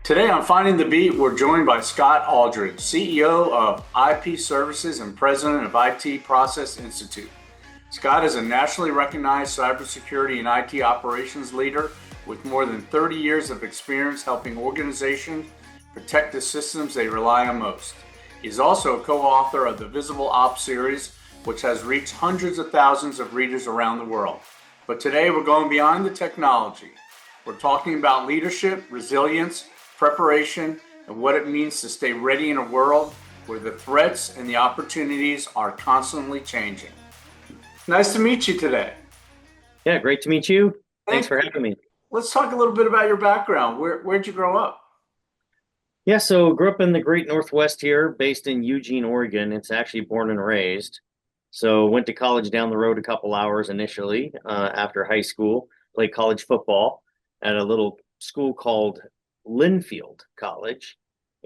Today on Finding the Beat, we're joined by Scott Alldridge, CEO of IP Services and President of IT Process Institute. Scott is a nationally recognized cybersecurity and IT operations leader with more than 30 years of experience helping organizations protect the systems they rely on most. He's also a co-author of the Visible Ops series, which has reached hundreds of thousands of readers around the world. But today we're going beyond the technology. We're talking about leadership, resilience, preparation, and what it means to stay ready in a world where the threats and the opportunities are constantly changing. Nice to meet you today. Yeah, great to meet you. Thanks for having me. Let's talk a little bit about your background. Where'd you grow up? Yeah, so grew up in the great Northwest here, based in Eugene, Oregon. It's actually born and raised. So went to college down the road a couple hours initially after high school, played college football at a little school called Linfield College,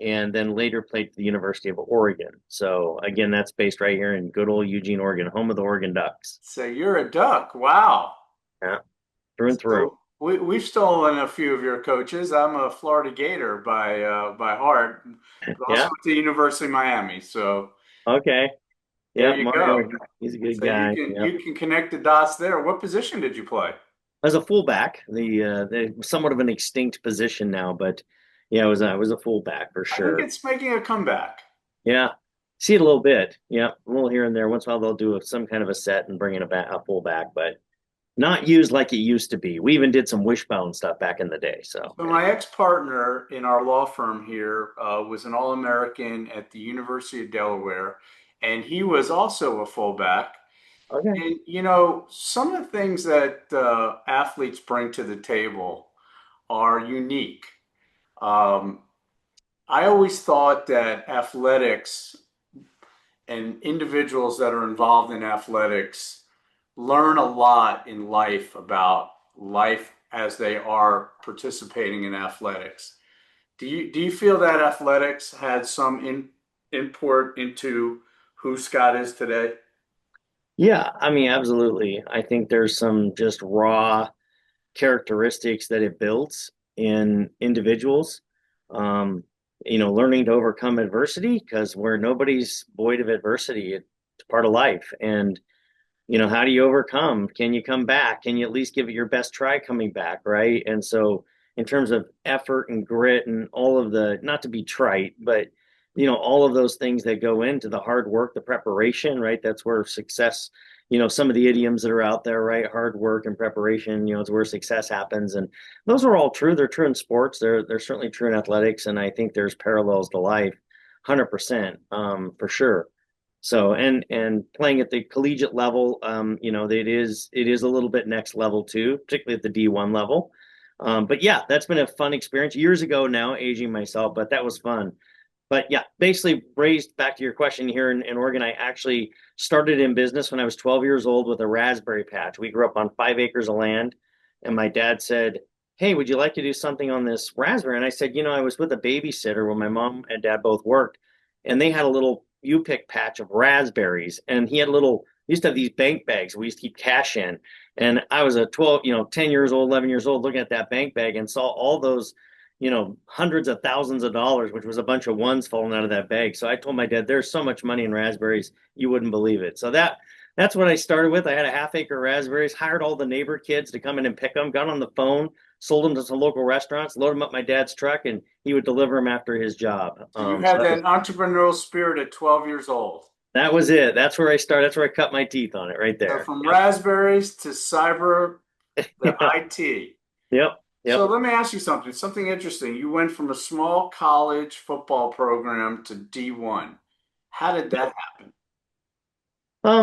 and then later played at the University of Oregon. So again, that's based right here in good old Eugene, Oregon, home of the Oregon Ducks. So you're a Duck. Wow. Yeah, through and through. So we've stolen a few of your coaches. I'm a Florida Gator by heart, but also Yeah. at the University of Miami. So Okay. there Yeah, you Mario, go. he's a good So you guy. can Yeah. you can connect the dots there. What position did you play? As a fullback, the somewhat of an extinct position now, but yeah, I was a fullback for I think sure. it's making a comeback. Yeah, see it a little bit. Yeah, a little here and there. Once in a while, they'll do some kind of a set and bring in a fullback, but not used like it used to be. We even did some wishbone stuff back in the day. So So my anyway, ex-partner in our law firm here was an All-American at the University of Delaware, and he was also a fullback. okay, And some of the things that athletes bring to the table are unique. Um, I always thought that athletics and individuals that are involved in athletics learn a lot in life about life as they are participating in athletics. Do you feel that athletics had some import into who Scott is today? yeah, I mean, absolutely. I think there's some just raw characteristics that it builds in individuals. Um, Learning to overcome adversity because where nobody's void of adversity, it's part of life. And, how do you overcome? Can you come back? Can you at least give it your best try coming back? Right. And so, in terms of effort and grit and all of the, not to be trite, but, all of those things that go into the hard work, the preparation, right? That's where success, some of the idioms that are out there, right? Hard work and preparation, is where success happens. And those are all true. They're true in sports. They're certainly true in athletics. And I think there's parallels to life, 100%, for sure. So and playing at the collegiate level, it is a little bit next level too, particularly at the D1 level. But yeah, that's been a fun experience years ago now, aging myself, but that was fun. But yeah, basically raised back to your question here in Oregon, I actually started in business when I was 12 years old with a raspberry patch. We grew up on 5 acres of land, and my dad said, "Hey, would you like to do something on this raspberry?" And I said, I was with a babysitter when my mom and dad both worked, and they had a little U-pick patch of raspberries, and he had a little. He used to have these bank bags we used to keep cash in, and I was a 12, 10 years old, 11 years old, looking at that bank bag and saw all those hundreds of thousands of dollars, which was a bunch of ones falling out of that bag. So I told my dad, there's so much money in raspberries, you wouldn't believe it. So that's what I started with. I had a half-acre raspberries, hired all the neighbor kids to come in and pick them, got on the phone, sold them to some local restaurants, loaded them up my dad's truck, and he would deliver them after his job. So you So had that entrepreneurial spirit at 12 years old. that was it. That's where I started. That's where I cut my teeth on it right So there. from Yep. raspberries to cyber to IT. Yep. So Yep. let me ask you something interesting. You went from a small college football program to D1. How did that happen?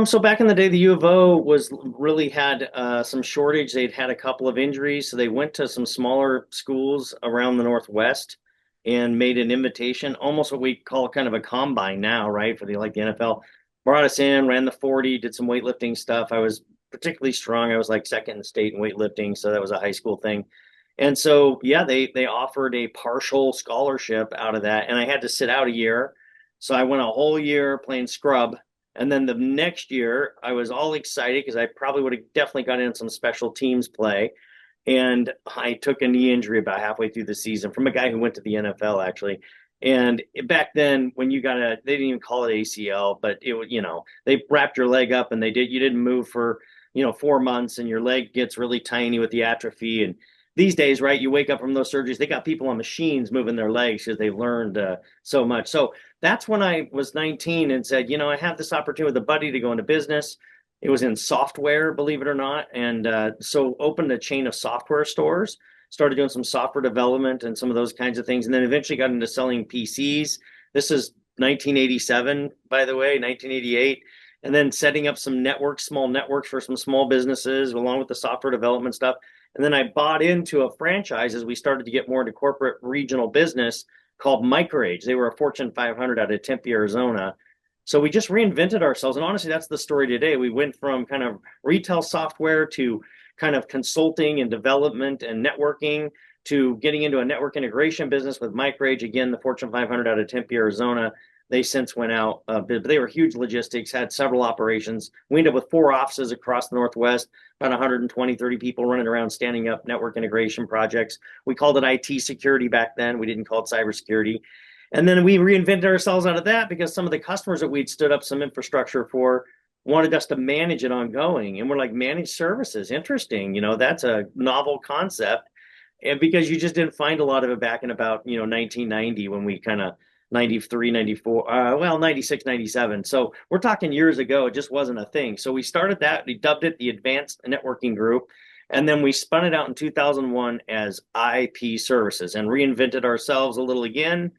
So back in the day, the U of O was really had some shortage. They'd had a couple of injuries, so they went to some smaller schools around the Northwest and made an invitation, almost what we call kind of a combine now, right? For the NFL. Brought us in, ran the 40, did some weightlifting stuff. I was particularly strong. I was like second in the state in weightlifting, so that was a high school thing. And so yeah, they offered a partial scholarship out of that, and I had to sit out a year. So I went a whole year playing scrub, and then the next year, I was all excited because I probably would have definitely got in some special teams play. And I took a knee injury about halfway through the season from a guy who went to the NFL actually. And back then, when you got they didn't even call it ACL, but it was, they wrapped your leg up and you didn't move for, 4 months and your leg gets really tiny with the atrophy. And these days, right, you wake up from those surgeries, they got people on machines moving their legs because they've learned so much. So that's when I was 19 and said, I have this opportunity with a buddy to go into business. It was in software, believe it or not. And so opened a chain of software stores, started doing some software development and some of those kinds of things. And then eventually got into selling PCs. This is 1987, by the way, 1988. And then setting up some networks, small networks for some small businesses, along with the software development stuff. And then I bought into a franchise as we started to get more into corporate regional business called MicroAge. They were a Fortune 500 out of Tempe, Arizona. So we just reinvented ourselves. And honestly, that's the story today. We went from kind of retail software to kind of consulting and development and networking to getting into a network integration business with MicroAge, again, the Fortune 500 out of Tempe, Arizona. They since went out, but they were huge logistics, had several operations. We ended up with 4 offices across the Northwest, about 120, 30 people running around standing up network integration projects. We called it IT security back then. We didn't call it cybersecurity. And then we reinvented ourselves out of that because some of the customers that we'd stood up some infrastructure for wanted us to manage it ongoing. And we're like, managed services, interesting. That's a novel concept. And because you just didn't find a lot of it back in about, 1990 when we kind of 93, 94, 96, 97. So we're talking years ago. It just wasn't a thing. So we started that. We dubbed it the Advanced Networking Group. And then we spun it out in 2001 as IP Services and reinvented ourselves a little again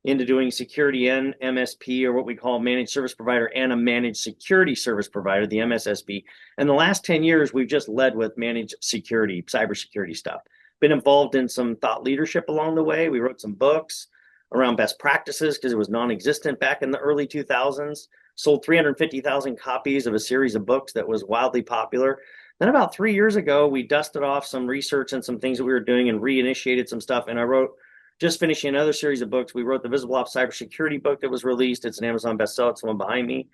into doing security and MSP, or what we call managed service provider, and a managed security service provider, the MSSP. And the last 10 years, we've just led with managed security, cybersecurity stuff. Been involved in some thought leadership along the way. We wrote some books around best practices because it was non-existent back in the early 2000s. Sold 350,000 copies of a series of books that was wildly popular. Then about 3 years ago, we dusted off some research and some things that we were doing and reinitiated some stuff. And I wrote, just finishing another series of books. We wrote the Visible Ops Cybersecurity book that was released. It's an Amazon bestseller. It's the one behind me.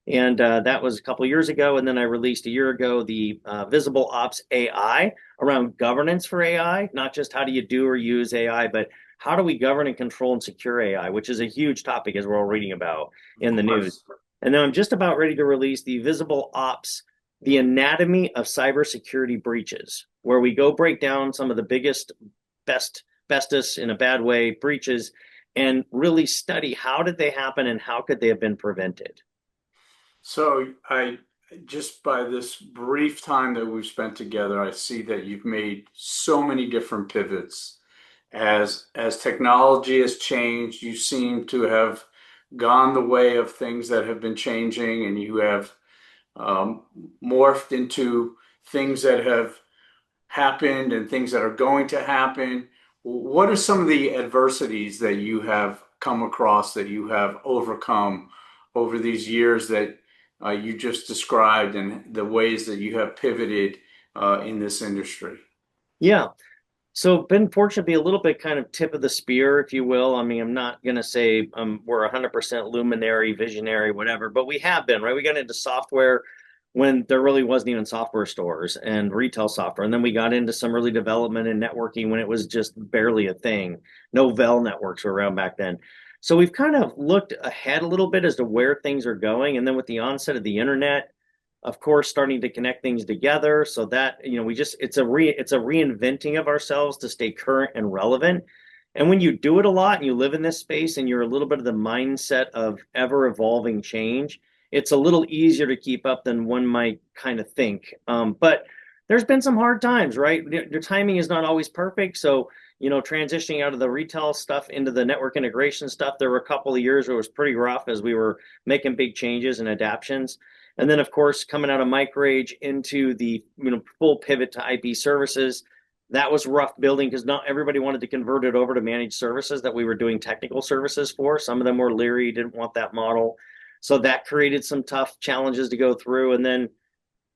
And that was a couple of years ago. And then I released a year ago the Visible Ops AI around governance for AI, not just how do you do or use AI, but how do we govern and control and secure AI, which is a huge topic as we're all reading about in the news. And then I'm just about ready to release the Visible Ops, the Anatomy of Cybersecurity Breaches, where we go break down some of the biggest, bestest in a bad way breaches and really study how did they happen and how could they have been prevented. So I just by this brief time that we've spent together, I see that you've made so many different pivots. As technology has changed, you seem to have gone the way of things that have been changing, and you have morphed into things that have happened and things that are going to happen. What are some of the adversities that you have come across, that you have overcome over these years that you just described, and the ways that you have pivoted in this industry? Yeah. So been fortunate to be a little bit kind of tip of the spear, if you will. I mean, I'm not going to say we're 100% luminary, visionary, whatever, but we have been, right? We got into software when there really wasn't even software stores and retail software. And then we got into some early development and networking when it was just barely a thing. No Novell networks were around back then. So we've kind of looked ahead a little bit as to where things are going. And then with the onset of the internet, of course, starting to connect things together so that, it's a reinventing of ourselves to stay current and relevant. And when you do it a lot and you live in this space and you're a little bit of the mindset of ever evolving change, it's a little easier to keep up than one might kind of think. But there's been some hard times, right? The timing is not always perfect. So, transitioning out of the retail stuff into the network integration stuff, there were a couple of years where it was pretty rough as we were making big changes and adaptations. And then, of course, coming out of MicroAge into the full pivot to IP services, that was rough building because not everybody wanted to convert it over to managed services that we were doing technical services for. Some of them were leery, didn't want that model. So that created some tough challenges to go through. And then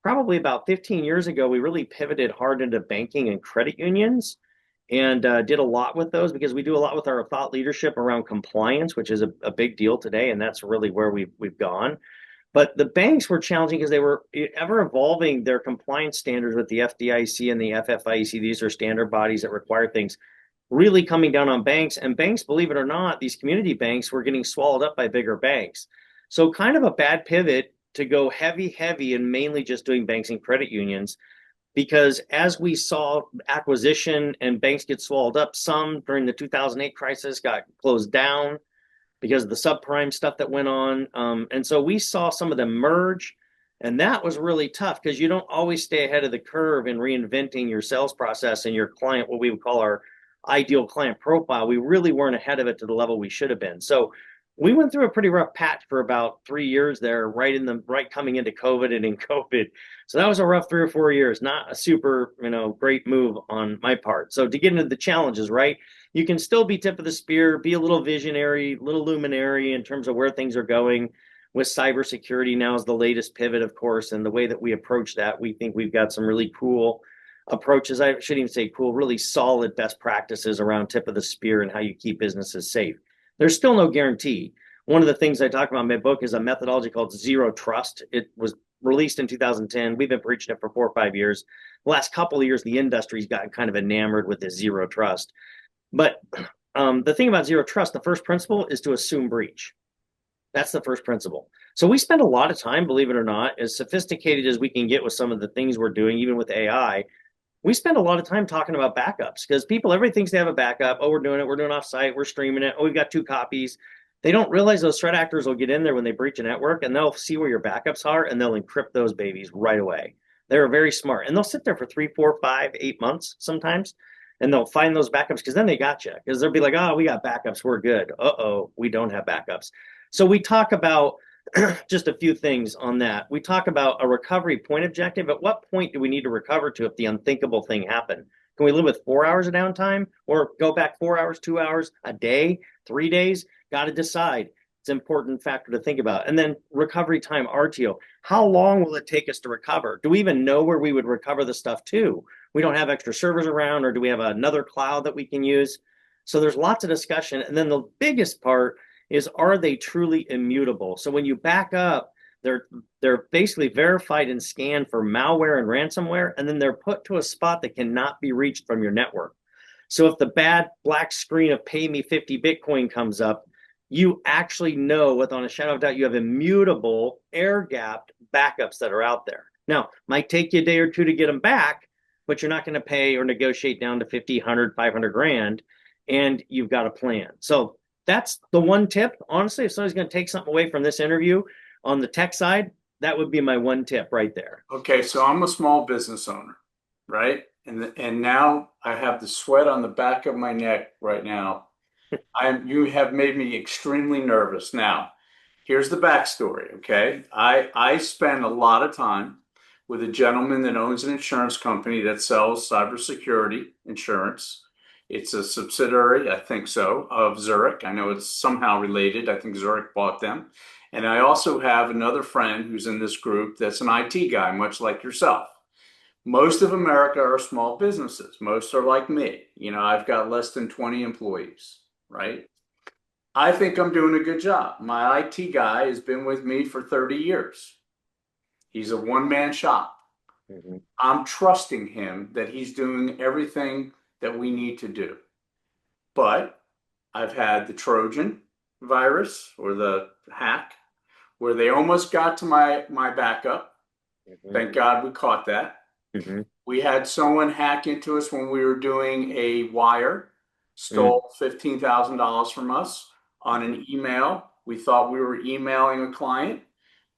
probably about 15 years ago, we really pivoted hard into banking and credit unions and did a lot with those because we do a lot with our thought leadership around compliance, which is a big deal today. And that's really where we've gone. But the banks were challenging because they were ever evolving their compliance standards with the FDIC and the FFIEC. These are standard bodies that require things, really coming down on banks. And banks, believe it or not, these community banks were getting swallowed up by bigger banks. So kind of a bad pivot to go heavy and mainly just doing banks and credit unions, because as we saw acquisition and banks get swallowed up, some during the 2008 crisis got closed down because of the subprime stuff that went on. And so we saw some of them merge. And that was really tough because you don't always stay ahead of the curve in reinventing your sales process and your client, what we would call our ideal client profile. We really weren't ahead of it to the level we should have been. So we went through a pretty rough patch for about 3 years there, right coming into COVID and in COVID. So that was a rough 3 or 4 years, not a super, great move on my part. So to get into the challenges, right? You can still be tip of the spear, be a little visionary, little luminary in terms of where things are going. With cybersecurity now is the latest pivot, of course, and the way that we approach that, we think we've got some really cool approaches. I shouldn't even say cool, really solid best practices around tip of the spear and how you keep businesses safe. There's still no guarantee. One of the things I talk about in my book is a methodology called zero trust. It was released in 2010. We've been preaching it for 4 or 5 years. The last couple of years, the industry's gotten kind of enamored with this zero trust. But the thing about zero trust, the first principle is to assume breach. That's the first principle. So we spend a lot of time, believe it or not, as sophisticated as we can get with some of the things we're doing, even with AI, we spend a lot of time talking about backups because everybody thinks they have a backup. Oh, we're doing offsite, we're streaming it. Oh, we've got 2 copies. They don't realize those threat actors will get in there when they breach a network and they'll see where your backups are and they'll encrypt those babies right away. They're very smart and they'll sit there for 3, 4, 5, 8 months sometimes. And they'll find those backups because then they got you. Because they'll be like, oh, we got backups. We're good. Uh-oh, we don't have backups. So we talk about just a few things on that. We talk about a recovery point objective. At what point do we need to recover to if the unthinkable thing happened? Can we live with 4 hours of downtime or go back 4 hours, 2 hours, a day, 3 days? Got to decide. It's an important factor to think about. And then recovery time, RTO. How long will it take us to recover? Do we even know where we would recover the stuff to? We don't have extra servers around, or do we have another cloud that we can use? So there's lots of discussion. And then the biggest part is, are they truly immutable? So when you back up, they're basically verified and scanned for malware and ransomware, and then they're put to a spot that cannot be reached from your network. So if the bad black screen of pay me 50 Bitcoin comes up, you actually know without a shadow of doubt you have immutable, air-gapped backups that are out there. Now, might take you a day or two to get them back, but you're not going to pay or negotiate down to 50, 100, 500 grand, and you've got a plan. So that's the one tip. Honestly, if somebody's going to take something away from this interview on the tech side, that would be my one tip right there. Okay, so I'm a small business owner, right? And now I have the sweat on the back of my neck right now. You have made me extremely nervous. Now, here's the backstory, okay? I spend a lot of time with a gentleman that owns an insurance company that sells cybersecurity insurance. It's a subsidiary, I think so, of Zurich. I know it's somehow related. I think Zurich bought them. And I also have another friend who's in this group that's an IT guy, much like yourself. Most of America are small businesses. Most are like me. I've got less than 20 employees, right? I think I'm doing a good job. My IT guy has been with me for 30 years. He's a one-man shop. Mm-hmm. I'm trusting him that he's doing everything that we need to do. But I've had the Trojan virus or the hack where they almost got to my backup. Mm-hmm. Thank God we caught that. Mm-hmm. We had someone hack into us when we were doing a wire, stole $15,000 from us on an email. We thought we were emailing a client,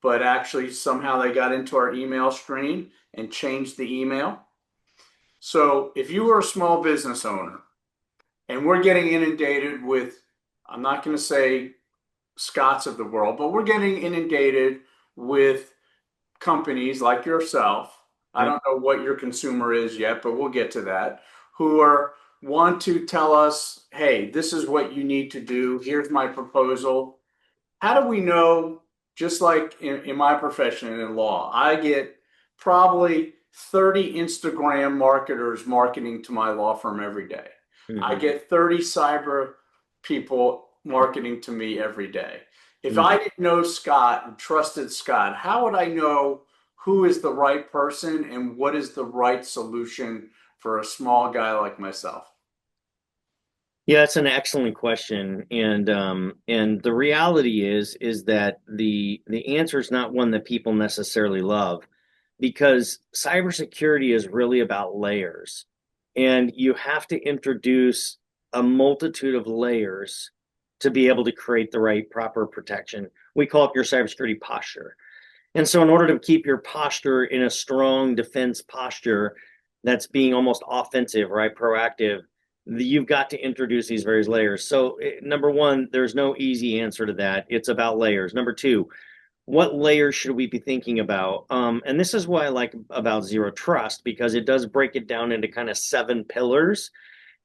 but actually somehow they got into our email stream and changed the email. So if you were a small business owner and we're getting inundated with, I'm not going to say Scotts of the world, but we're getting inundated with companies like yourself. I don't know what your consumer is yet, but we'll get to that, who want to tell us, hey, this is what you need to do. Here's my proposal. How do we know, just like in my profession in law, I get probably 30 Instagram marketers marketing to my law firm every day. Mm-hmm. I get 30 cyber people marketing to me every day. If Mm. I didn't know Scott and trusted Scott, how would I know who is the right person and what is the right solution for a small guy like myself? Yeah, it's an excellent question, and the reality is that the answer is not one that people necessarily love, because cybersecurity is really about layers, and you have to introduce a multitude of layers to be able to create the right proper protection. We call it your cybersecurity posture. And so, in order to keep your posture in a strong defense posture that's being almost offensive, right, proactive, you've got to introduce these various layers. So, number one, there's no easy answer to that. It's about layers. Number two, what layers should we be thinking about? And this is what I like about zero trust, because it does break it down into kind of 7 pillars,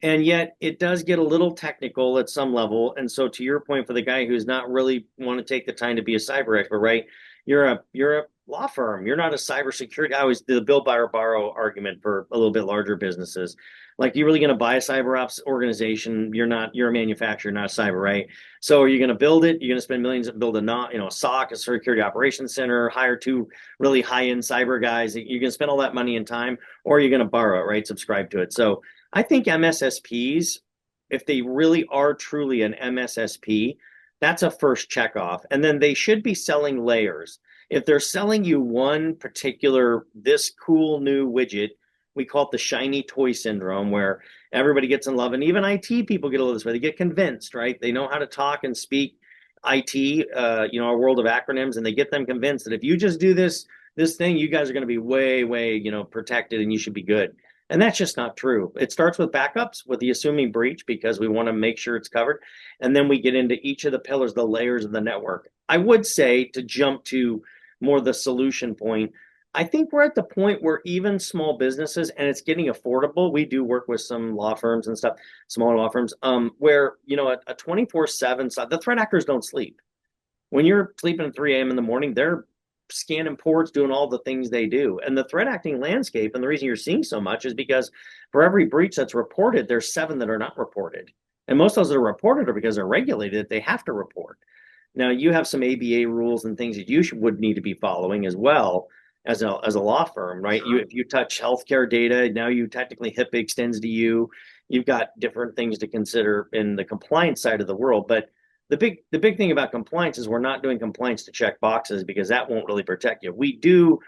and yet it does get a little technical at some level. And so, to your point, for the guy who's not really want to take the time to be a cyber expert, right? You're a law firm. You're not a cybersecurity. I always do the build, buy, or borrow argument for a little bit larger businesses. Like, you're really going to buy a cyber ops organization. You're a manufacturer, not a cyber, right? So, are you going to build it? You're going to spend millions to build a SOC, a security operations center, hire 2 really high-end cyber guys. You're going to spend all that money and time, or are you going to borrow it, right? Subscribe to it. So, I think MSSPs, if they really are truly an MSSP, that's a first check off. And then they should be selling layers. If they're selling you one particular, this cool new widget, we call it the shiny toy syndrome, where everybody gets in love, and even IT people get a little this way. They get convinced, right? They know how to talk and speak IT, our world of acronyms, and they get them convinced that if you just do this thing, you guys are going to be way, way, protected, and you should be good. And that's just not true. It starts with backups, with the assuming breach, because we want to make sure it's covered. And then we get into each of the pillars, the layers of the network. I would say, to jump to more the solution point, I think we're at the point where even small businesses, and it's getting affordable. We do work with some law firms and stuff, smaller law firms, where, a 24/7, the threat actors don't sleep. When you're sleeping at 3 a.m. in the morning, they're scanning ports, doing all the things they do. And the threat acting landscape, and the reason you're seeing so much, is because for every breach that's reported, there's 7 that are not reported. And most of those that are reported are because they're regulated, they have to report. Now, you have some ABA rules and things that you would need to be following as well as a law firm, right? Sure. If you touch healthcare data, now you technically HIPAA extends to you. You've got different things to consider in the compliance side of the world. But the big thing about compliance is we're not doing compliance to check boxes, because that won't really protect you. We do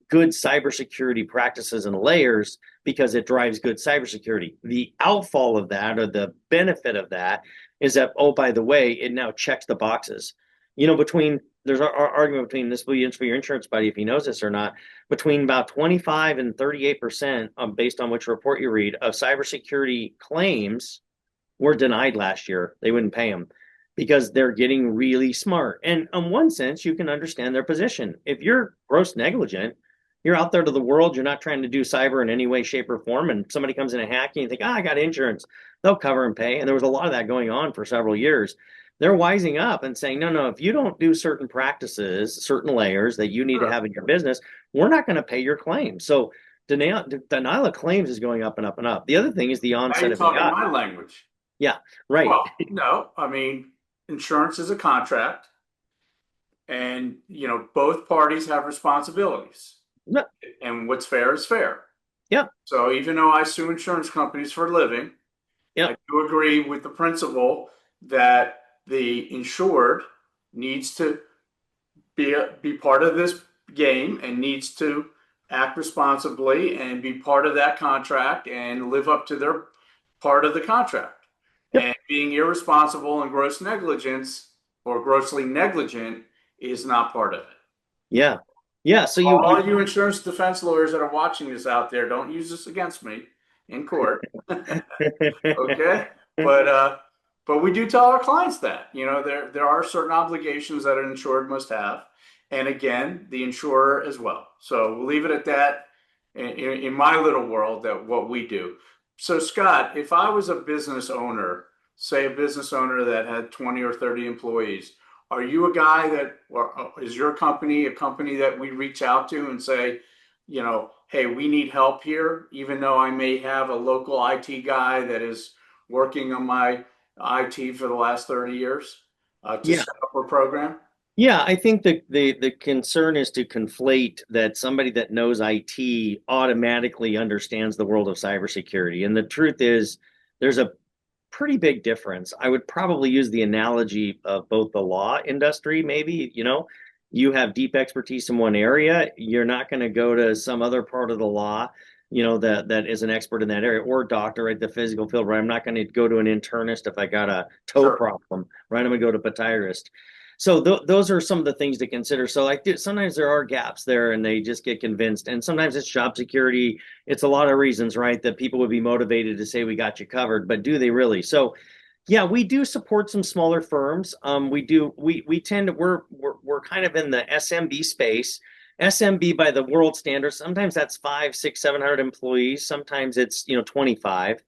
good cybersecurity practices and layers because it drives good cybersecurity. The outfall of that, or the benefit of that, is that, oh, by the way, it now checks the boxes. There's our argument between, this will be for your insurance buddy if he knows this or not, between about 25 and 38%, based on which report you read, of cybersecurity claims were denied last year. They wouldn't pay them because they're getting really smart. And in one sense, you can understand their position. If you're gross negligent, you're out there to the world, you're not trying to do cyber in any way, shape, or form, and somebody comes in and hack you, and you think, I got insurance, they'll cover and pay. And there was a lot of that going on for several years. They're wising up and saying, no, if you don't do certain practices, certain layers that you need to have in your business, we're not going to pay your claim. So denial of claims is going up and up and up. The other thing is the Now onset you're of talking AI. my language. Yeah, right. Well, no, I mean, insurance is a contract, and both parties have responsibilities, Yeah, and what's fair is fair. yeah, So even though I sue insurance companies for a living, yeah, I do agree with the principle that the insured needs to be part of this game and needs to act responsibly and be part of that contract and live up to their part of the contract. yep, And being irresponsible and gross negligence or grossly negligent is not part of it. yeah, yeah. So All you insurance defense lawyers that are watching this out there, don't use this against me in court. Okay, but we do tell our clients that there are certain obligations that an insured must have, and again, the insurer as well. So we'll leave it at that in my little world, that what we do. So Scott, if I was a business owner, say a business owner that had 20 or 30 employees, are you a guy that, or is your company a company that we reach out to and say, hey, we need help here, even though I may have a local IT guy that is working on my IT for the last 30 years to yeah, set up a program? Yeah, I think the concern is to conflate that somebody that knows IT automatically understands the world of cybersecurity. And the truth is, there's a pretty big difference. I would probably use the analogy of both the law industry, maybe, you have deep expertise in one area, you're not going to go to some other part of the law, that is an expert in that area, or doctor, right? The physical field, right? I'm not going to go to an internist if I got a toe Sure. problem, right? I'm going to go to podiatrist. So those are some of the things to consider. So sometimes there are gaps there and they just get convinced. And sometimes it's job security. It's a lot of reasons, right? That people would be motivated to say we got you covered, but do they really? So yeah, we do support some smaller firms. We tend to we're kind of in the SMB space. SMB by the world standards, sometimes that's 5, 6, 700 employees. Sometimes it's 25.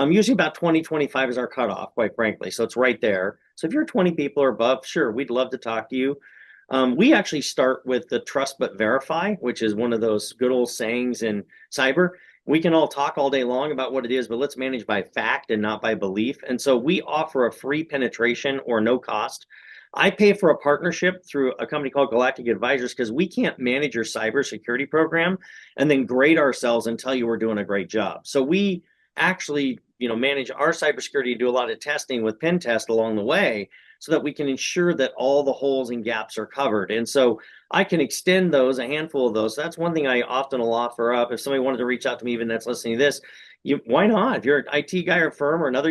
Usually about 20, 25 is our cutoff, quite frankly. So it's right there. So if you're 20 people or above, sure, we'd love to talk to you. We actually start with the trust but verify, which is one of those good old sayings in cyber. We can all talk all day long about what it is, but let's manage by fact and not by belief. And so we offer a free penetration or no cost. I pay for a partnership through a company called Galactic Advisors because we can't manage your cybersecurity program and then grade ourselves and tell you we're doing a great job. So we actually, manage our cybersecurity, do a lot of testing with pen test along the way so that we can ensure that all the holes and gaps are covered. And so I can extend those, a handful of those. So that's one thing I often will offer up. If somebody wanted to reach out to me, even that's listening to this, why not? If you're an IT guy or firm or another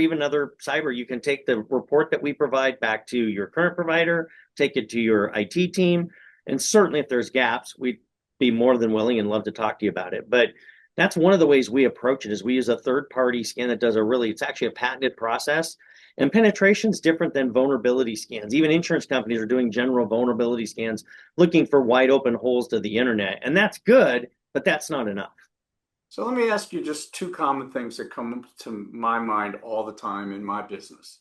cyber, you can take the report that we provide back to your current provider, take it to your IT team. And certainly if there's gaps, we'd be more than willing and love to talk to you about it. But that's one of the ways we approach it is we use a third party scan that does it's actually a patented process. And penetration is different than vulnerability scans. Even insurance companies are doing general vulnerability scans looking for wide open holes to the internet. And that's good, but that's not enough. So let me ask you just two common things that come to my mind all the time in my business.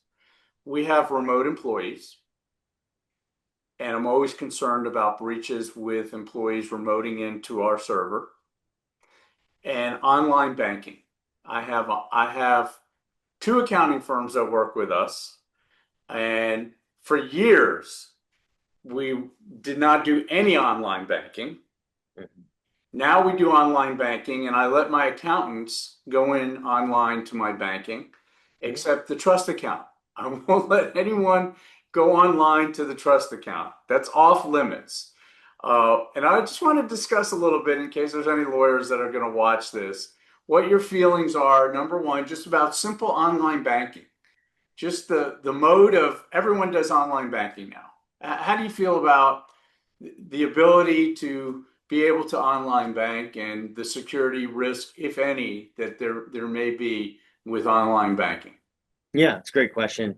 We have remote employees, and I'm always concerned about breaches with employees remoting into our server and online banking. I have two accounting firms that work with us, and for years we did not do any online banking. Now we do online banking, and I let my accountants go in online to my banking, except the trust account. I won't let anyone go online to the trust account. That's off limits. And I just want to discuss a little bit in case there's any lawyers that are going to watch this, what your feelings are, number one, just about simple online banking, just the mode of everyone does online banking now. How do you feel about the ability to be able to online bank and the security risk, if any, that there may be with online banking? Yeah, it's a great question.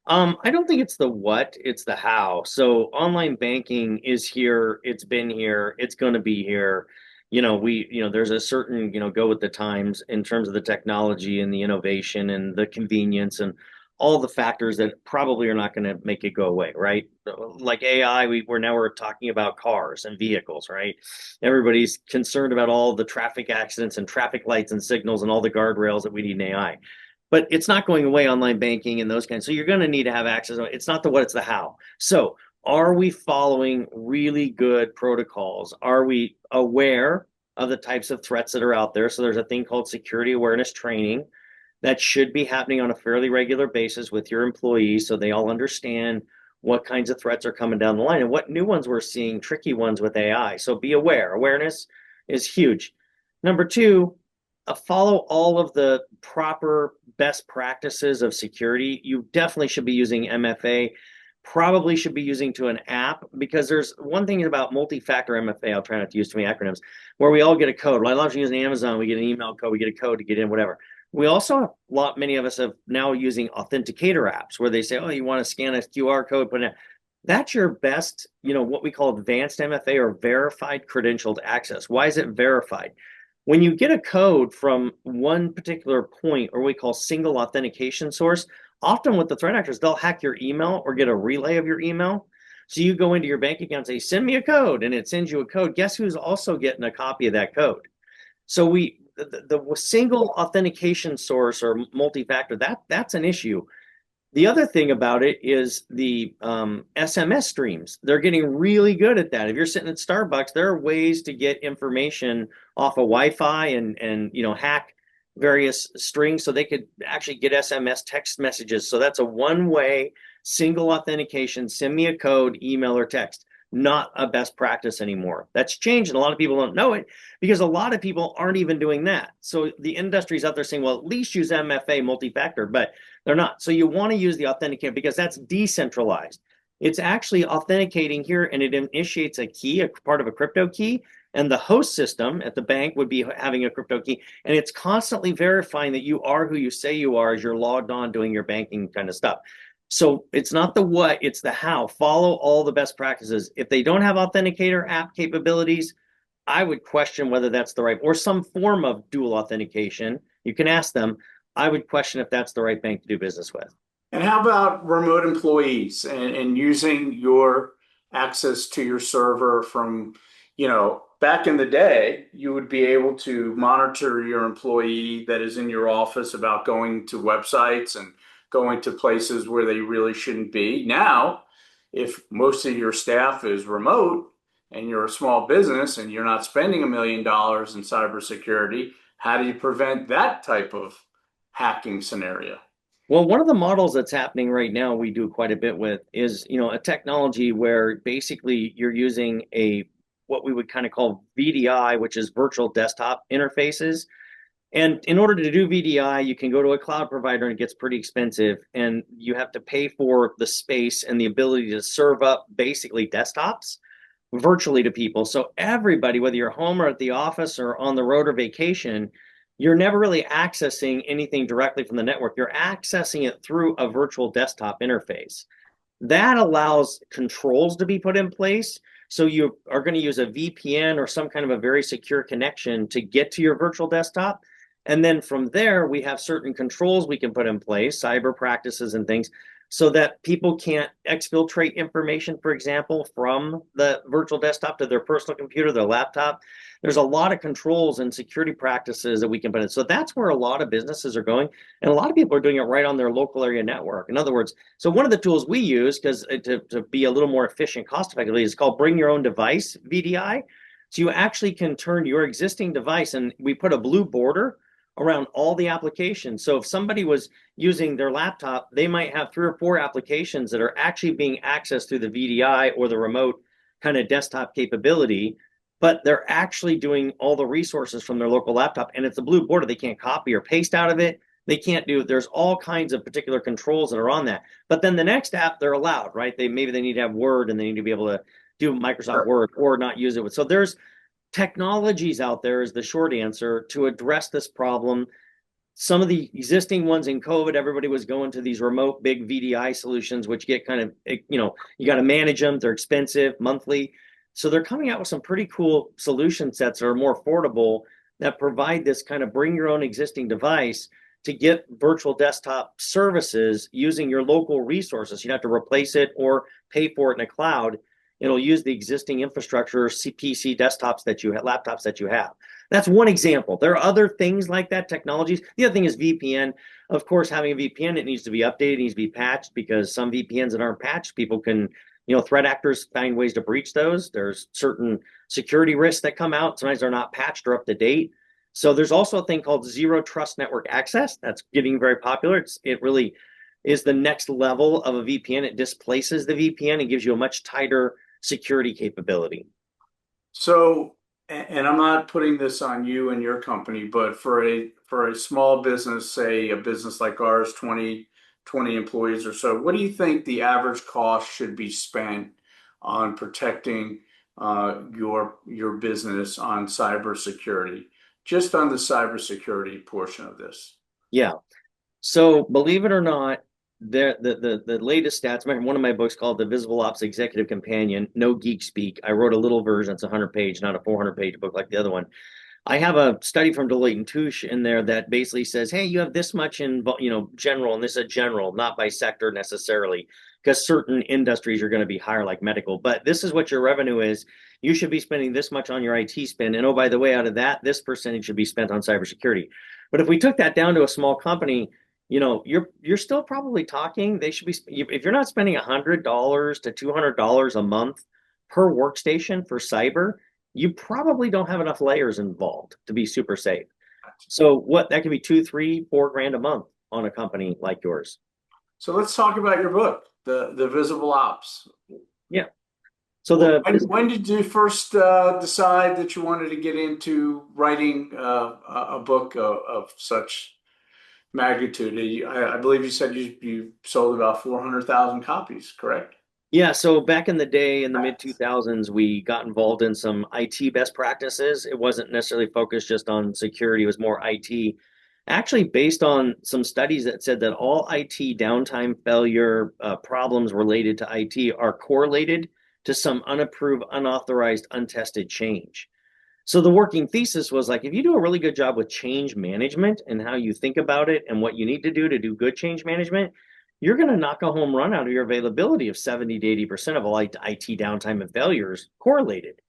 I don't think it's the what, it's the how. So online banking is here, it's been here, it's going to be here. There's a certain, go with the times in terms of the technology and the innovation and the convenience and all the factors that probably are not going to make it go away, right? Like AI, we're talking about cars and vehicles, right? Everybody's concerned about all the traffic accidents and traffic lights and signals and all the guardrails that we need in AI, but it's not going away, online banking and those kinds. So you're going to need to have access. It's not the what, it's the how. So are we following really good protocols? Are we aware of the types of threats that are out there? So there's a thing called security awareness training that should be happening on a fairly regular basis with your employees so they all understand what kinds of threats are coming down the line and what new ones we're seeing, tricky ones with AI. So be aware. Awareness is huge. Number two, follow all of the proper best practices of security. You definitely should be using MFA, probably should be using to an app, because there's one thing about multi-factor MFA, I'll try not to use too many acronyms, where we all get a code. Well, I love using Amazon, we get an email code, we get a code to get in, whatever. We also have many of us have now using authenticator apps where they say, oh, you want to scan a QR code, put it in. That's your best, what we call advanced MFA or verified credentialed access. Why is it verified? When you get a code from one particular point, or we call single authentication source, often with the threat actors, they'll hack your email or get a relay of your email. So you go into your bank account and say, send me a code, and it sends you a code. Guess who's also getting a copy of that code? So the single authentication source or multi-factor, that's an issue. The other thing about it is the SMS streams. They're getting really good at that. If you're sitting at Starbucks, there are ways to get information off of Wi-Fi and hack various strings so they could actually get SMS text messages. So that's a one-way single authentication. Send me a code, email or text. Not a best practice anymore. That's changed, and a lot of people don't know it because a lot of people aren't even doing that. So the industry's out there saying, well, at least use MFA multi-factor, but they're not. So you want to use the authenticator because that's decentralized. It's actually authenticating here, and it initiates a key, a part of a crypto key, and the host system at the bank would be having a crypto key, and it's constantly verifying that you are who you say you are as you're logged on doing your banking kind of stuff. So it's not the what, it's the how. Follow all the best practices. If they don't have authenticator app capabilities, I would question whether that's the right, or some form of dual authentication. You can ask them. I would question if that's the right bank to do business with. And how about remote employees and using your access to your server from, back in the day, you would be able to monitor your employee that is in your office about going to websites and going to places where they really shouldn't be. Now, if most of your staff is remote and you're a small business and you're not spending $1 million in cybersecurity, how do you prevent that type of hacking scenario? Well, one of the models that's happening right now, we do quite a bit with is, a technology where basically you're using what we would kind of call VDI, which is virtual desktop interfaces. And in order to do VDI, you can go to a cloud provider and it gets pretty expensive, and you have to pay for the space and the ability to serve up basically desktops virtually to people. So everybody, whether you're home or at the office or on the road or vacation, you're never really accessing anything directly from the network. You're accessing it through a virtual desktop interface. That allows controls to be put in place. So you are going to use a VPN or some kind of a very secure connection to get to your virtual desktop. And then from there, we have certain controls we can put in place, cyber practices and things, so that people can't exfiltrate information, for example, from the virtual desktop to their personal computer, their laptop. There's a lot of controls and security practices that we can put in. So that's where a lot of businesses are going. And a lot of people are doing it right on their local area network. In other words, so one of the tools we use, because to be a little more efficient cost effectively, is called Bring Your Own Device, VDI. So you actually can turn your existing device, and we put a blue border around all the applications. So if somebody was using their laptop, they might have 3 or 4 applications that are actually being accessed through the VDI or the remote kind of desktop capability, but they're actually doing all the resources from their local laptop, and it's a blue border. They can't copy or paste out of it. They can't do, there's all kinds of particular controls that are on that. But then the next app, they're allowed, right? Maybe they need to have Word and they need to be able to do Microsoft Word or not use it with. So there's technologies out there is the short answer to address this problem. Some of the existing ones in COVID, everybody was going to these remote big VDI solutions, which get kind of, you got to manage them. They're expensive monthly. So they're coming out with some pretty cool solution sets that are more affordable that provide this kind of bring your own existing device to get virtual desktop services using your local resources. You don't have to replace it or pay for it in a cloud. It'll use the existing infrastructure, PC desktops that you have, laptops that you have. That's one example. There are other things like that, technologies. The other thing is VPN. Of course, having a VPN, it needs to be updated, it needs to be patched, because some VPNs that aren't patched, people can, threat actors find ways to breach those. There's certain security risks that come out. Sometimes they're not patched or up to date. So there's also a thing called zero trust network access. That's getting very popular. It really is the next level of a VPN. It displaces the VPN and gives you a much tighter security capability. So, and I'm not putting this on you and your company, but for a small business, say a business like ours, 20 employees or so, what do you think the average cost should be spent on protecting your business on cybersecurity, just on the cybersecurity portion of this? Yeah. So believe it or not, the latest stats, one of my books called The Visible Ops Executive Companion, no geek speak. I wrote a little version. It's a 100-page, not a 400-page book like the other one. I have a study from Deloitte and Touche in there that basically says, hey, you have this much in, general, and this is a general, not by sector necessarily, because certain industries are going to be higher, like medical. But this is what your revenue is. You should be spending this much on your IT spend. And oh, by the way, out of that, this percentage should be spent on cybersecurity. But if we took that down to a small company, you're still probably talking. They should be if you're not spending $100 to $200 a month per workstation for cyber, you probably don't have enough layers involved to be super safe. So what that could be 2, 3, 4 grand a month on a company like yours. So let's talk about your book, the Visible Ops. Yeah. So the When did you first decide that you wanted to get into writing a book of such magnitude? I believe you said you sold about 400,000 copies, correct? Yeah, so back in the day, in the mid 2000s, we got involved in some IT best practices. It wasn't necessarily focused just on security, it was more IT. Actually, based on some studies that said that all IT downtime failure problems related to IT are correlated to some unapproved, unauthorized, untested change. So the working thesis was like, if you do a really good job with change management and how you think about it and what you need to do good change management, you're going to knock a home run out of your availability of 70 to 80% of all IT downtime and failures correlated.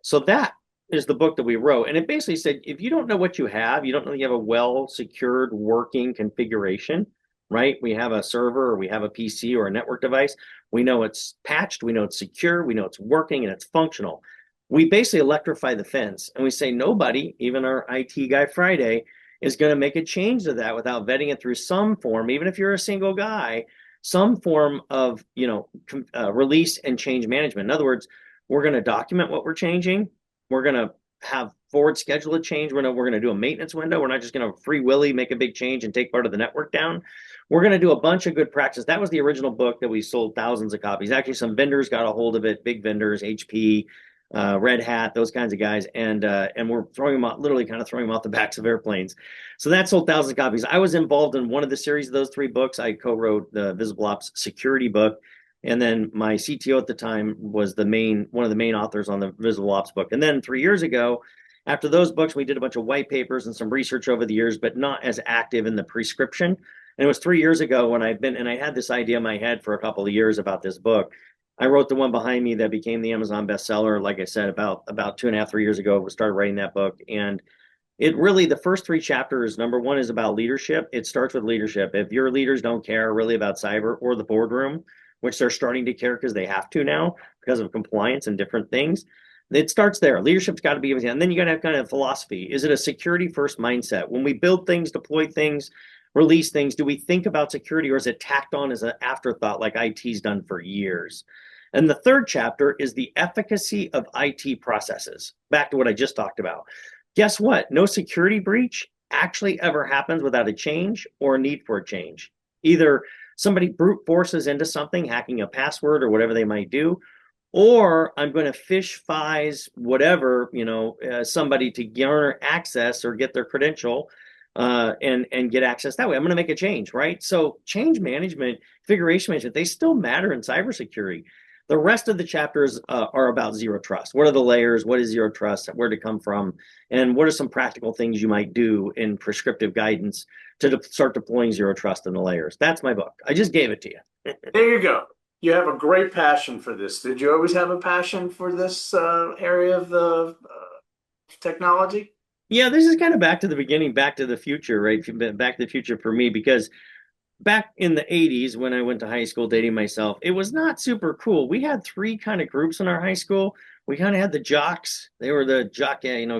So that is the book that we wrote. And it basically said, if you don't know what you have, you don't know you have a well secured working configuration, right? We have a server or we have a PC or a network device. We know it's patched, we know it's secure, we know it's working and it's functional. We basically electrify the fence and we say nobody, even our IT guy Friday, is going to make a change to that without vetting it through some form, even if you're a single guy, some form of release and change management. In other words, we're going to document what we're changing. We're going to have forward schedule a change. We're going to do a maintenance window. We're not just going to free willy make a big change and take part of the network down. We're going to do a bunch of good practice. That was the original book that we sold thousands of copies. Actually, some vendors got a hold of it, big vendors, HP, Red Hat, those kinds of guys, and we're throwing them out, literally kind of throwing them off the backs of airplanes. So that sold thousands of copies. I was involved in one of the series of those 3 books. I co-wrote the Visible Ops Security book, and then my CTO at the time was one of the main authors on the Visible Ops book. And then 3 years ago, after those books, we did a bunch of white papers and some research over the years, but not as active in the prescription. And it was 3 years ago when I had this idea in my head for a couple of years about this book. I wrote the one behind me that became the Amazon bestseller. Like I said, about 2.5, 3 years ago, we started writing that book. And it really, the first 3 chapters, number one is about leadership. It starts with leadership. If your leaders don't care really about cyber or the boardroom, which they're starting to care because they have to now because of compliance and different things, it starts there. Leadership's got to be, and then you got to have kind of philosophy. Is it a security first mindset? When we build things, deploy things, release things, do we think about security or is it tacked on as an afterthought like IT's done for years? And the 3rd chapter is the efficacy of IT processes. Back to what I just talked about. Guess what? No security breach actually ever happens without a change or a need for a change. Either somebody brute forces into something, hacking a password or whatever they might do, or I'm going to fish fies whatever, somebody to garner access or get their credential and get access that way. I'm going to make a change, right? So change management, configuration management, they still matter in cybersecurity. The rest of the chapters are about zero trust. What are the layers? What is zero trust? Where did it come from? And what are some practical things you might do in prescriptive guidance to start deploying zero trust in the layers? That's my book. I just gave it to you. There you go. You have a great passion for this. Did you always have a passion for this area of the technology? Yeah, this is kind of back to the beginning, back to the future, right? Back to the future for me, because back in the 80s when I went to high school, dating myself, it was not super cool. We had 3 kind of groups in our high school. We kind of had the jocks. They were the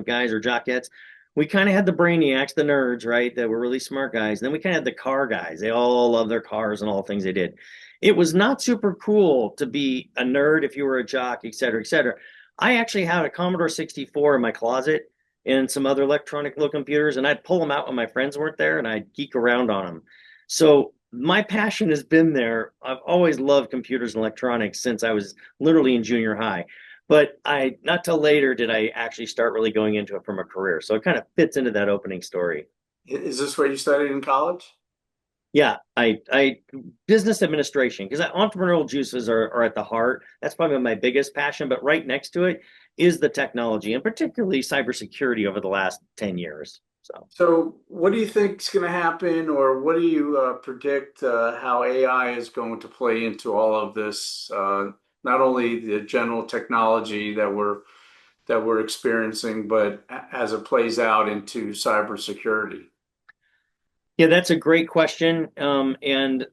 guys or jockettes. We kind of had the brainiacs, the nerds, right? That were really smart guys. And then we kind of had the car guys. They all loved their cars and all the things they did. It was not super cool to be a nerd if you were a jock, et cetera, et cetera. I actually had a Commodore 64 in my closet and some other electronic little computers, and I'd pull them out when my friends weren't there and I'd geek around on them. So my passion has been there. I've always loved computers and electronics since I was literally in junior high. But not till later did I actually start really going into it from a career. So it kind of fits into that opening story. Is this what you studied in college? Yeah, I business administration, because entrepreneurial juices are at the heart. That's probably my biggest passion. But right next to it is the technology, and particularly cybersecurity over the last 10 years. So what do you think is going to happen, or what do you predict how AI is going to play into all of this? Not only the general technology that we're experiencing, but as it plays out into cybersecurity. Yeah, that's a great question. And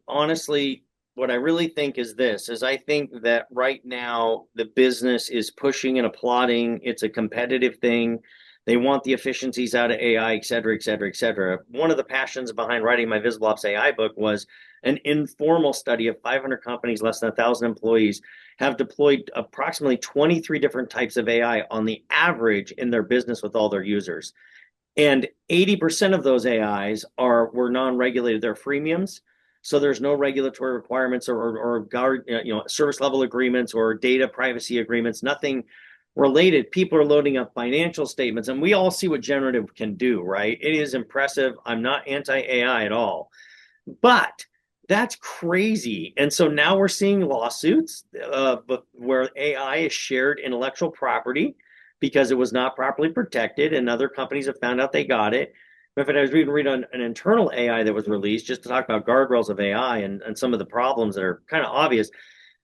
honestly, what I really think is this, is I think that right now the business is pushing and applauding. It's a competitive thing. They want the efficiencies out of AI, et cetera, et cetera, et cetera. One of the passions behind writing my Visible Ops AI book was an informal study of 500 companies, less than 1,000 employees, have deployed approximately 23 different types of AI on the average in their business with all their users. And 80% of those AIs were non-regulated. They're freemiums. So there's no regulatory requirements or guard, service level agreements or data privacy agreements, nothing related. People are loading up financial statements, and we all see what generative can do, right? It is impressive. I'm not anti-AI at all, but that's crazy. And so now we're seeing lawsuits where AI is shared intellectual property because it was not properly protected, and other companies have found out they got it. In fact, I was reading an internal AI that was released just to talk about guardrails of AI and some of the problems that are kind of obvious.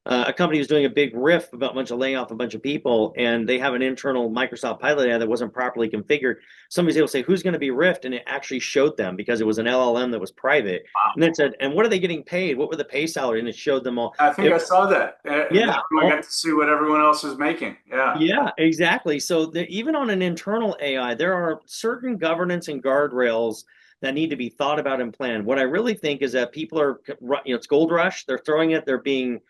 A company was doing a big riff about a bunch of laying off a bunch of people, and they have an internal Microsoft Pilot AI that wasn't properly configured. Somebody's able to say, who's going to be riffed? And it actually showed them because it was an LLM that was private. And then it said, and what are they getting paid? What were the pay salary? And it showed them all. I think I saw that. And Yeah. that's when I got to see what everyone else is making. Yeah. Yeah, exactly. So even on an internal AI, there are certain governance and guardrails that need to be thought about and planned. What I really think is that people are, it's gold rush. They're throwing it. They're being,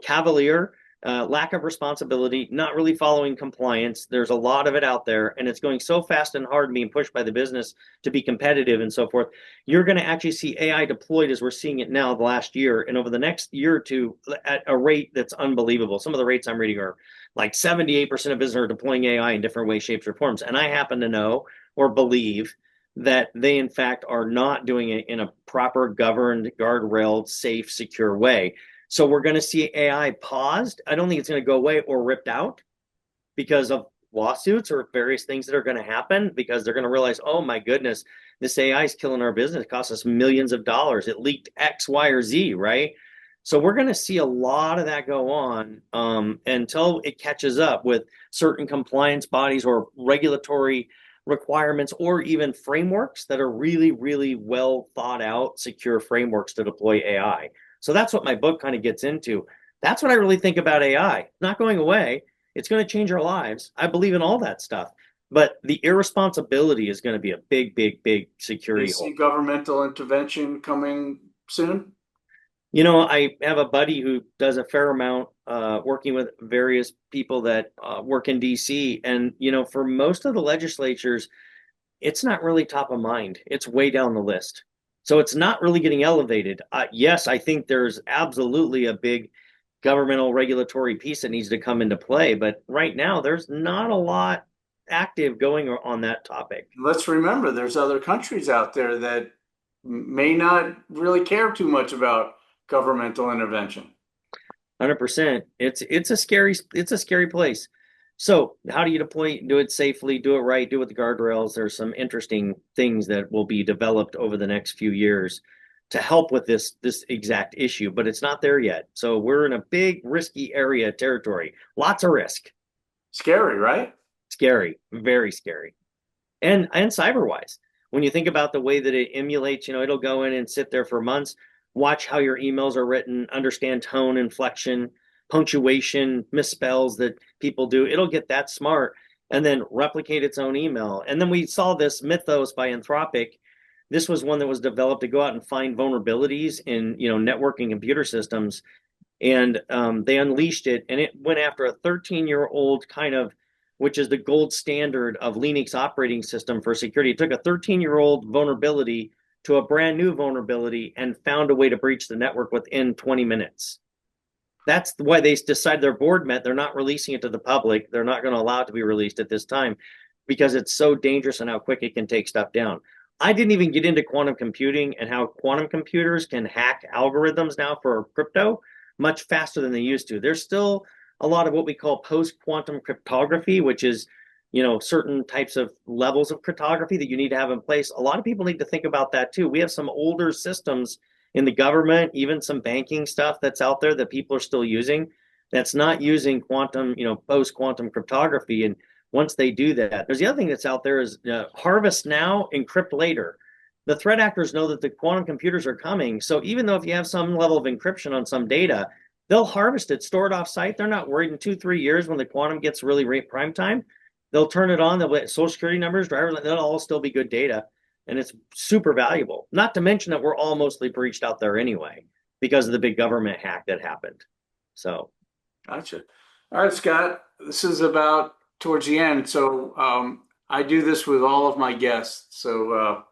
cavalier, lack of responsibility, not really following compliance. There's a lot of it out there, and it's going so fast and hard, being pushed by the business to be competitive and so forth. You're going to actually see AI deployed as we're seeing it now the last year, and over the next year or two at a rate that's unbelievable. Some of the rates I'm reading are like 78% of business are deploying AI in different ways, shapes, or forms. And I happen to know or believe that they, in fact, are not doing it in a proper, governed, guardrailed, safe, secure way. So we're going to see AI paused. I don't think it's going to go away or ripped out because of lawsuits or various things that are going to happen, because they're going to realize, oh my goodness, this AI is killing our business. It costs us millions of dollars. It leaked X, Y, or Z, right? So we're going to see a lot of that go on until it catches up with certain compliance bodies or regulatory requirements, or even frameworks that are really, really well thought out, secure frameworks to deploy AI. So that's what my book kind of gets into. That's what I really think about AI. It's not going away. It's going to change our lives. I believe in all that stuff. But the irresponsibility is going to be a big, big, big Do you security see hole. governmental intervention coming soon? I have a buddy who does a fair amount working with various people that work in DC. And, for most of the legislatures, it's not really top of mind. It's way down the list. So it's not really getting elevated. Yes, I think there's absolutely a big governmental regulatory piece that needs to come into play. But right now, there's not a lot active going on that topic. Let's remember there's other countries out there that may not really care too much about governmental intervention. 100%. It's a scary place. So how do you deploy, do it safely, do it right, do it with the guardrails? There's some interesting things that will be developed over the next few years to help with this exact issue, but it's not there yet. So we're in a big risky area territory. Lots of risk. Scary, right? Scary, very scary. And cyberwise, when you think about the way that it emulates, it'll go in and sit there for months, watch how your emails are written, understand tone, inflection, punctuation, misspells that people do. It'll get that smart and then replicate its own email. And then we saw this Mythos by Anthropic. This was one that was developed to go out and find vulnerabilities in networking computer systems, and they unleashed it, and it went after a 13-year-old kind of, which is the gold standard of Linux operating system for security. It took a 13-year-old vulnerability to a brand new vulnerability and found a way to breach the network within 20 minutes. That's why they decided, their board met, they're not releasing it to the public. They're not going to allow it to be released at this time because it's so dangerous and how quick it can take stuff down. I didn't even get into quantum computing and how quantum computers can hack algorithms now for crypto much faster than they used to. There's still a lot of what we call post-quantum cryptography, which is, certain types of levels of cryptography that you need to have in place. A lot of people need to think about that too. We have some older systems in the government, even some banking stuff that's out there that people are still using that's not using quantum, post-quantum cryptography. And once they do that, there's the other thing that's out there is harvest now, encrypt later. the threat actors know that the quantum computers are coming. So even though if you have some level of encryption on some data, they'll harvest it, store it off site. They're not worried in 2-3 years when the quantum gets really prime time. They'll turn it on. They'll get social security numbers, driver's, that'll all still be good data. And it's super valuable. Not to mention that we're all mostly breached out there anyway because of the big government hack that happened. So. Gotcha. All right, Scott, this is about towards the end. So I do this with all of my guests. So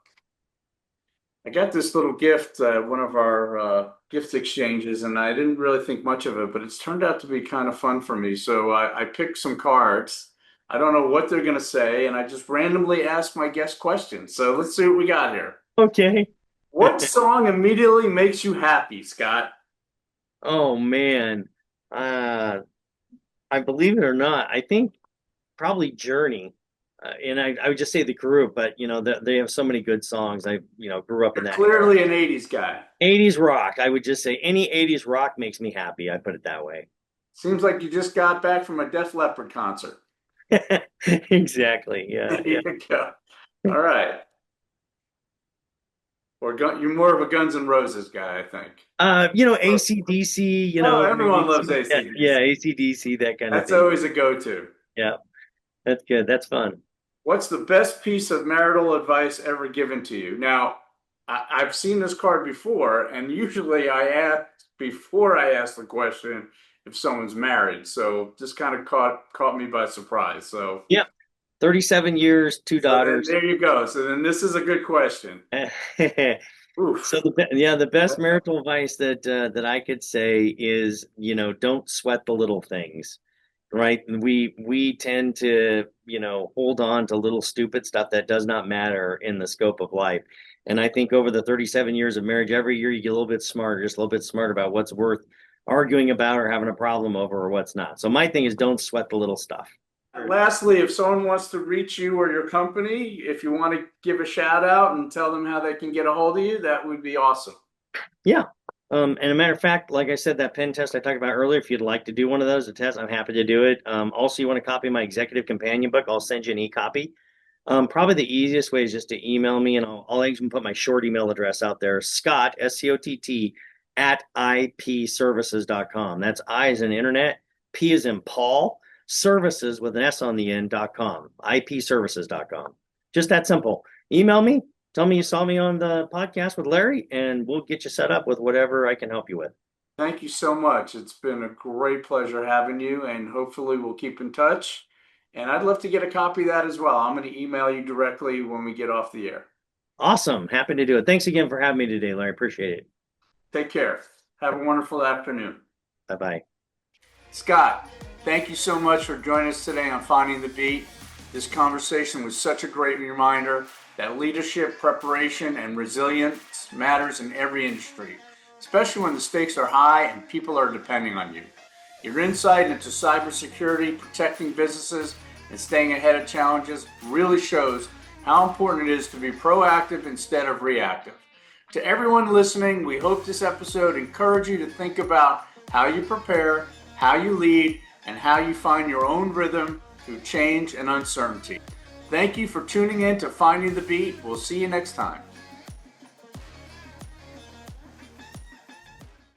I got this little gift at one of our gift exchanges, and I didn't really think much of it, but it's turned out to be kind of fun for me. So I picked some cards. I don't know what they're going to say, and I just randomly ask my guest questions. So let's see what we got here. Okay. What song immediately makes you happy, Scott? Oh, man. I believe it or not, I think probably Journey. And I would just say the group, but they have so many good songs. I grew up in that. Clearly an 80s guy. 80s rock. I would just say any 80s rock makes me happy. I put it that way. Seems like you just got back from a Def Leppard concert. Exactly. Yeah. There you go. All right. Or you're more of a Guns N' Roses guy, I think. AC/DC. Everyone loves AC/DC. Yeah, AC/DC, that kind of thing. That's always a go-to. Yeah, that's good. That's fun. What's the best piece of marital advice ever given to you? Now, I've seen this card before, and usually I ask before I ask the question if someone's married. So this kind of caught me by surprise. So yeah, 37 years, 2 daughters. There you go. So then this is a good question. Oof. So the best marital advice that I could say is, don't sweat the little things, right? We tend to, hold on to little stupid stuff that does not matter in the scope of life. And I think over the 37 years of marriage, every year you get a little bit smarter, just a little bit smarter about what's worth arguing about or having a problem over or what's not. So my thing is don't sweat the little stuff. Lastly, if someone wants to reach you or your company, if you want to give a shout out and tell them how they can get a hold of you, that would be awesome. Yeah. And a matter of fact, like I said, that pen test I talked about earlier, if you'd like to do one of those, a test, I'm happy to do it. Also, you want to copy my executive companion book, I'll send you an e-copy. Probably the easiest way is just to email me, and I'll even put my short email address out there, Scott, SCOTT, @ipservices.com. That's I as in internet, P as in Paul, services with an S on the end.com, ipservices.com. Just that simple. Email me, tell me you saw me on the podcast with Larry, and we'll get you set up with whatever I can help you with. Thank you so much. It's been a great pleasure having you, and hopefully we'll keep in touch. And I'd love to get a copy of that as well. I'm going to email you directly when we get off the air. Awesome. Happy to do it. Thanks again for having me today, Larry. Appreciate it. Take care. Have a wonderful afternoon. Bye-bye. Scott, thank you so much for joining us today on Finding the Beat. This conversation was such a great reminder that leadership, preparation, and resilience matters in every industry, especially when the stakes are high and people are depending on you. Your insight into cybersecurity, protecting businesses, and staying ahead of challenges really shows how important it is to be proactive instead of reactive. To everyone listening, we hope this episode encouraged you to think about how you prepare, how you lead, and how you find your own rhythm through change and uncertainty. Thank you for tuning in to Finding the Beat. We'll see you next time.